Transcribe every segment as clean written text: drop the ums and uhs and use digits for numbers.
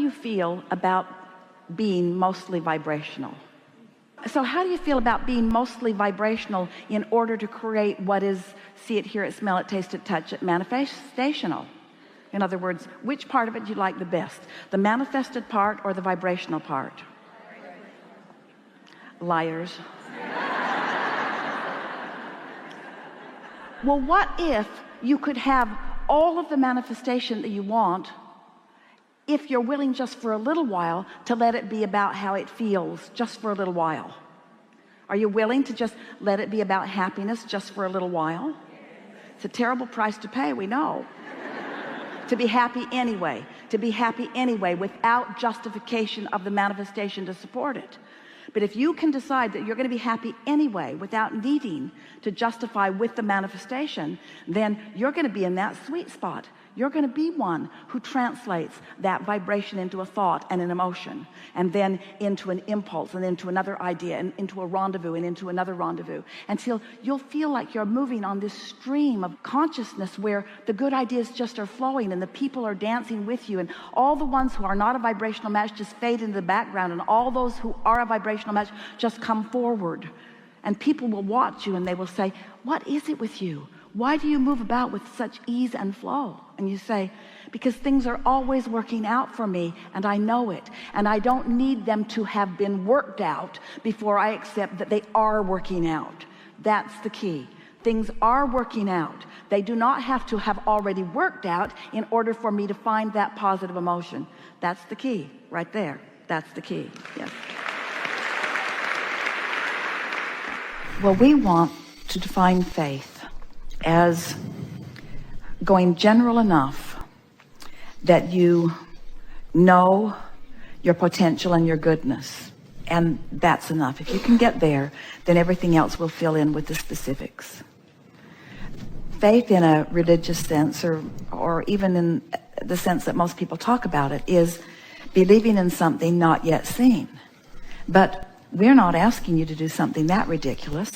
you feel about being mostly vibrational? So how do you feel about being mostly vibrational in order to create what is see it, hear it, smell it, taste it, touch it, manifestational? In other words, which part of it do you like the best? The manifested part or the vibrational part? Liars. Well, what if you could have all of the manifestation that you want if you're willing just for a little while to let it be about how it feels just for a little while? Are you willing to just let it be about happiness just for a little while? It's a terrible price to pay, we know. To be happy anyway, without justification of the manifestation to support it. But if you can decide that you're going to be happy anyway without needing to justify with the manifestation, then you're going to be in that sweet spot. You're going to be one who translates that vibration into a thought and an emotion, and then into an impulse, and into another idea, and into a rendezvous, and into another rendezvous, until you'll feel like you're moving on this stream of consciousness where the good ideas just are flowing and the people are dancing with you, and all the ones who are not a vibrational match just fade into the background, and all those who are a vibrational match just come forward. And people will watch you and they will say, what is it with you? Why do you move about with such ease and flow? And you say, because things are always working out for me, and I know it, and I don't need them to have been worked out before I accept that they are working out. That's the key. Things are working out. They do not have to have already worked out in order for me to find that positive emotion. That's the key right there. That's the key. Yes. Well, we want to define faith as going general enough that you know your potential and your goodness, and that's enough. If you can get there, then everything else will fill in with the specifics. Faith in a religious sense, or even in the sense that most people talk about it, is believing in something not yet seen. But we're not asking you to do something that ridiculous.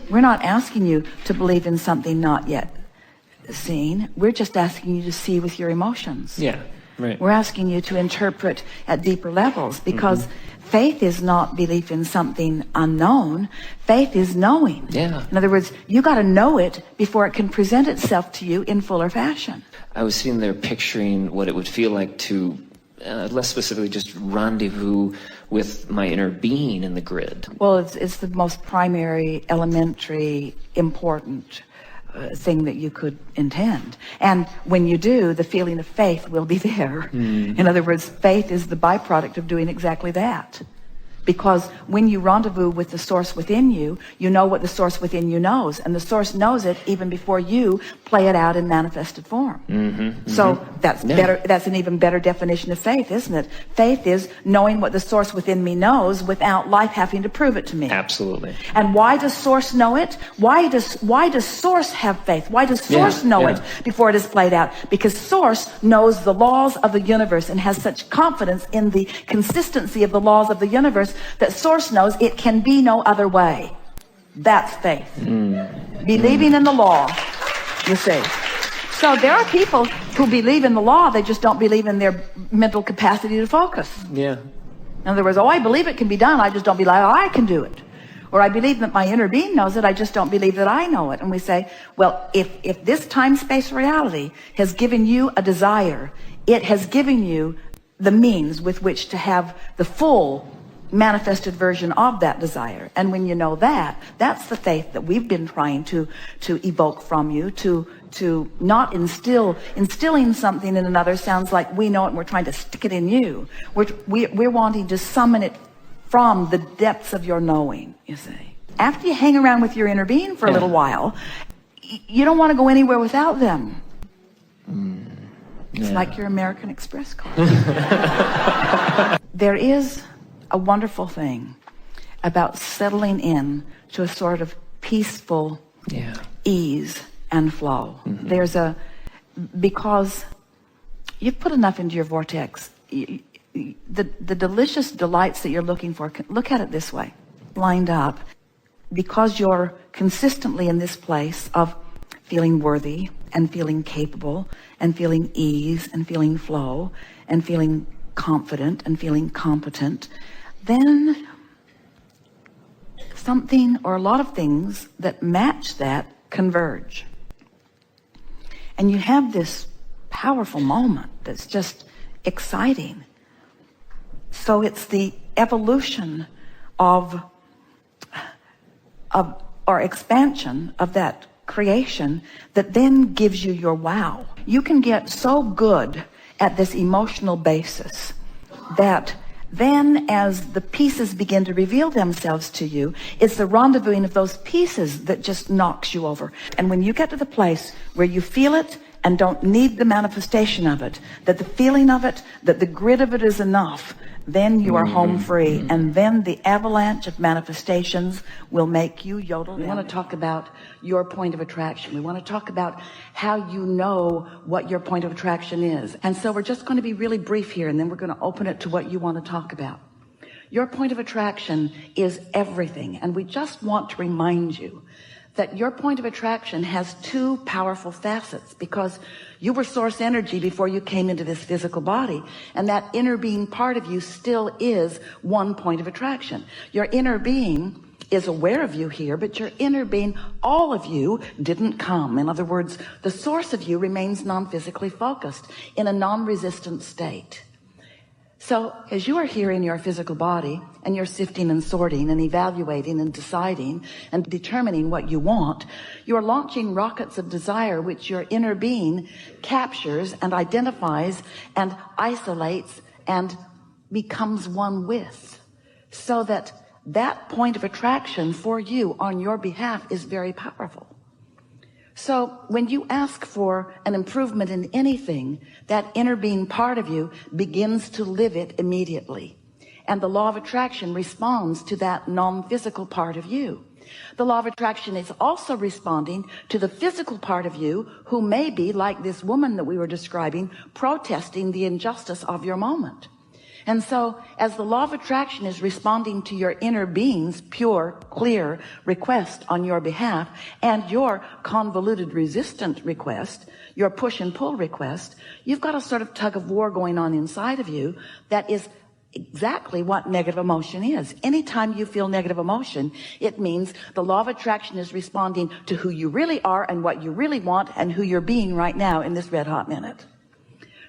We're not asking you to believe in something not yet seen. We're just asking you to see with your emotions. Yeah, right. We're asking you to interpret at deeper levels, because faith is not belief in something unknown. Faith is knowing. Yeah. In other words, you got to know it before it can present itself to you in fuller fashion. I was sitting there picturing what it would feel like to, less specifically, just rendezvous with my inner being in the grid. Well, it's the most primary, elementary, important thing that you could intend. And when you do, the feeling of faith will be there. In other words, faith is the byproduct of doing exactly that. Because when you rendezvous with the source within you, you know what the source within you knows, and the source knows it even before you play it out in manifested form. So that's better. That's an even better definition of faith, isn't it? Faith is knowing what the source within me knows without life having to prove it to me. Absolutely. And why does source know it? Why does source have faith? Why does source know it before it is played out? Because source knows the laws of the universe and has such confidence in the consistency of the laws of the universe that source knows it can be no other way. That's faith. Believing in the law, you see. So there are people who believe in the law, they just don't believe in their mental capacity to focus. Yeah. In other words, I believe it can be done, I just don't believe I can do it. Or I believe that my inner being knows it, I just don't believe that I know it. And we say, well, if this time-space reality has given you a desire, it has given you the means with which to have the full manifested version of that desire. And when you know that, that's the faith that we've been trying to evoke from you, to not instilling something in another sounds like we know it and we're trying to stick it in you. We're wanting to summon it from the depths of your knowing, you see. After you hang around with your inner being for a little while, you don't want to go anywhere without them. It's like your American Express card. There is a wonderful thing about settling in to a sort of peaceful ease and flow. Because you've put enough into your vortex, the delicious delights that you're looking for, look at it this way, lined up, because you're consistently in this place of feeling worthy and feeling capable and feeling ease and feeling flow and feeling confident and feeling competent, then something or a lot of things that match that converge. And you have this powerful moment that's just exciting. So it's the evolution of or expansion of that creation that then gives you your wow. You can get so good at this emotional basis that then as the pieces begin to reveal themselves to you, it's the rendezvousing of those pieces that just knocks you over. And when you get to the place where you feel it and don't need the manifestation of it, that the feeling of it, that the grit of it is enough, then you are home free. And then the avalanche of manifestations will make you yodel. We want to talk about your point of attraction. We want to talk about how you know what your point of attraction is. And so we're just going to be really brief here, and then we're going to open it to what you want to talk about. Your point of attraction is everything. And we just want to remind you that your point of attraction has two powerful facets, because you were source energy before you came into this physical body, and that inner being part of you still is one point of attraction. Your inner being is aware of you here, but your inner being, all of you, didn't come. In other words, the source of you remains non-physically focused in a non-resistant state. So as you are here in your physical body and you're sifting and sorting and evaluating and deciding and determining what you want, you're launching rockets of desire which your inner being captures and identifies and isolates and becomes one with, so that that point of attraction for you on your behalf is very powerful. So when you ask for an improvement in anything, that inner being part of you begins to live it immediately. And the law of attraction responds to that non-physical part of you. The law of attraction is also responding to the physical part of you, who may be, like this woman that we were describing, protesting the injustice of your moment. And so as the law of attraction is responding to your inner being's pure, clear request on your behalf, and your convoluted resistant request, your push and pull request, you've got a sort of tug of war going on inside of you that is exactly what negative emotion is. Anytime you feel negative emotion, it means the law of attraction is responding to who you really are and what you really want and who you're being right now in this red hot minute.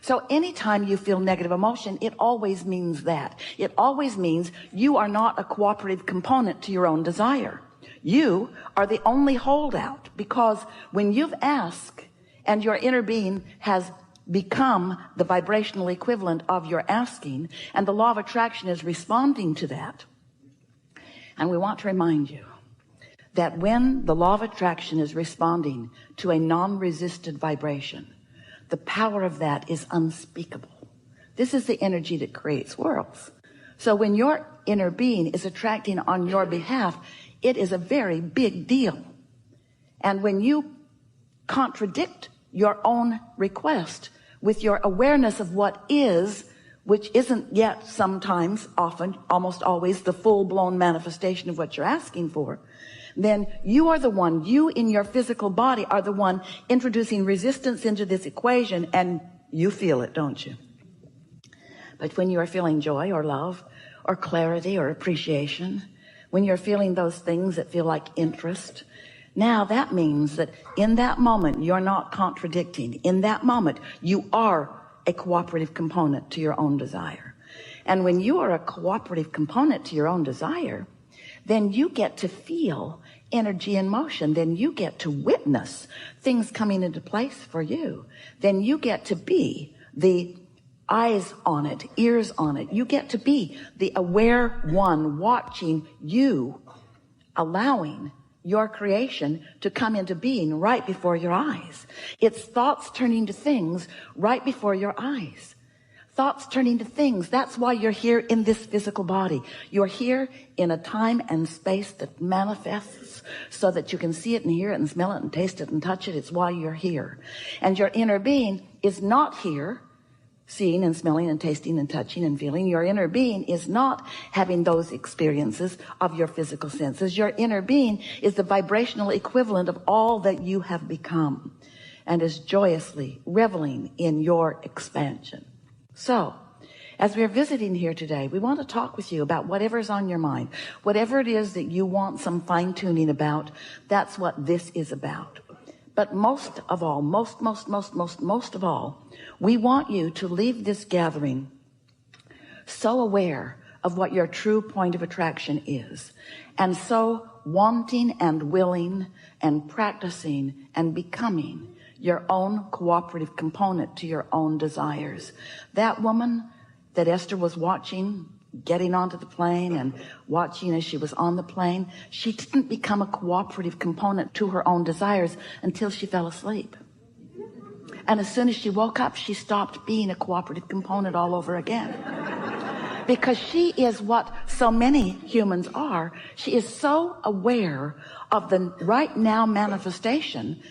So anytime you feel negative emotion, it always means that. It always means you are not a cooperative component to your own desire. You are the only holdout, because when you've asked and your inner being has become the vibrational equivalent of your asking, and the law of attraction is responding to that. And we want to remind you that when the law of attraction is responding to a non-resisted vibration, the power of that is unspeakable. This is the energy that creates worlds. So when your inner being is attracting on your behalf, it is a very big deal. And when you contradict your own request with your awareness of what is, which isn't yet sometimes, often, almost always the full-blown manifestation of what you're asking for, then you are the one, you in your physical body are the one introducing resistance into this equation, and you feel it, don't you? But when you are feeling joy or love or clarity or appreciation, when you're feeling those things that feel like interest, now that means that in that moment you're not contradicting. In that moment you are a cooperative component to your own desire. And when you are a cooperative component to your own desire, then you get to feel energy in motion. Then you get to witness things coming into place for you. Then you get to be the eyes on it, ears on it. You get to be the aware one watching you, allowing your creation to come into being right before your eyes. It's thoughts turning to things right before your eyes. Thoughts turning to things. That's why you're here in this physical body. You're here in a time and space that manifests so that you can see it and hear it and smell it and taste it and touch it. It's why you're here. And your inner being is not here seeing and smelling and tasting and touching and feeling. Your inner being is not having those experiences of your physical senses. Your inner being is the vibrational equivalent of all that you have become, and is joyously reveling in your expansion. So As we're visiting here today, we want to talk with you about whatever's on your mind. Whatever it is that you want some fine-tuning about, that's what this is about. But most of all, most of all, we want you to leave this gathering so aware of what your true point of attraction is, and so wanting and willing and practicing and becoming your own cooperative component to your own desires. That woman that Esther was watching getting onto the plane and watching as she was on the plane, she didn't become a cooperative component to her own desires until she fell asleep. And as soon as she woke up, she stopped being a cooperative component all over again. Because she is what so many humans are. She is so aware of the right now manifestation,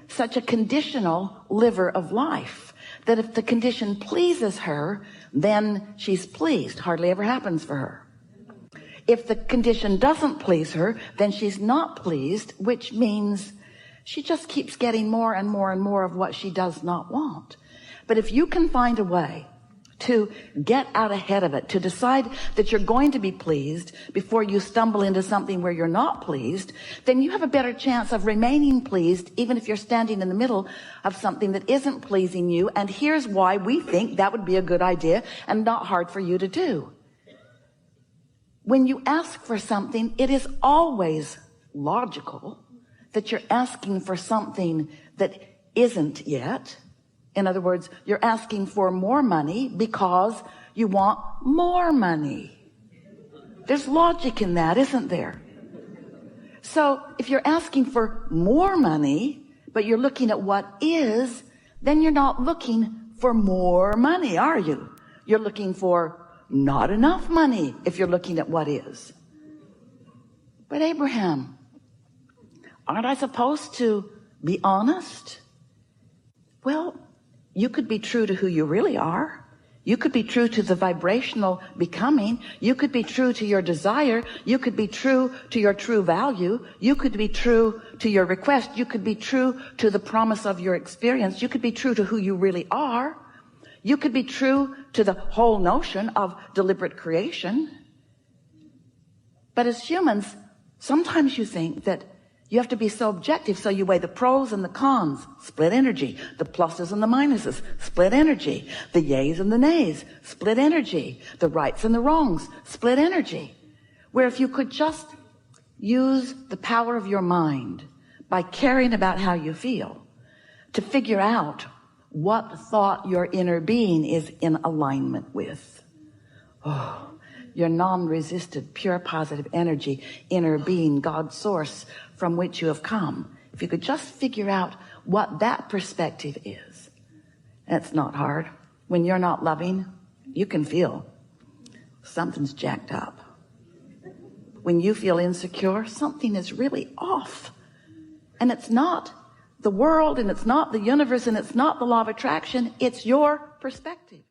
such a conditional liver of life, that if the condition pleases her, then she's pleased. Hardly ever happens for her. If the condition doesn't please her, then she's not pleased, which means she just keeps getting more and more and more of what she does not want. But if you can find a way to get out ahead of it, to decide that you're going to be pleased before you stumble into something where you're not pleased, then you have a better chance of remaining pleased, even if you're standing in the middle of something that isn't pleasing you. And here's why we think that would be a good idea and not hard for you to do. When you ask for something, it is always logical that you're asking for something that isn't yet. In other words, you're asking for more money because you want more money. There's logic in that, isn't there? So if you're asking for more money, but you're looking at what is, then you're not looking for more money, are you? You're looking for not enough money if you're looking at what is. But Abraham, aren't I supposed to be honest? Well, you could be true to who you really are. You could be true to the vibrational becoming. You could be true to your desire. You could be true to your true value. You could be true to your request. You could be true to the promise of your experience. You could be true to who you really are. You could be true to the whole notion of deliberate creation. But as humans, sometimes you think that you have to be so objective, so you weigh the pros and the cons, split energy, the pluses and the minuses, split energy, the yays and the nays, split energy, the rights and the wrongs, split energy. Where if you could just use the power of your mind by caring about how you feel to figure out what thought your inner being is in alignment with. Oh, your non-resisted, pure positive energy, inner being, God's source from which you have come. If you could just figure out what that perspective is. It's not hard. When you're not loving, you can feel something's jacked up. When you feel insecure, something is really off. And it's not the world, and it's not the universe, and it's not the law of attraction. It's your perspective.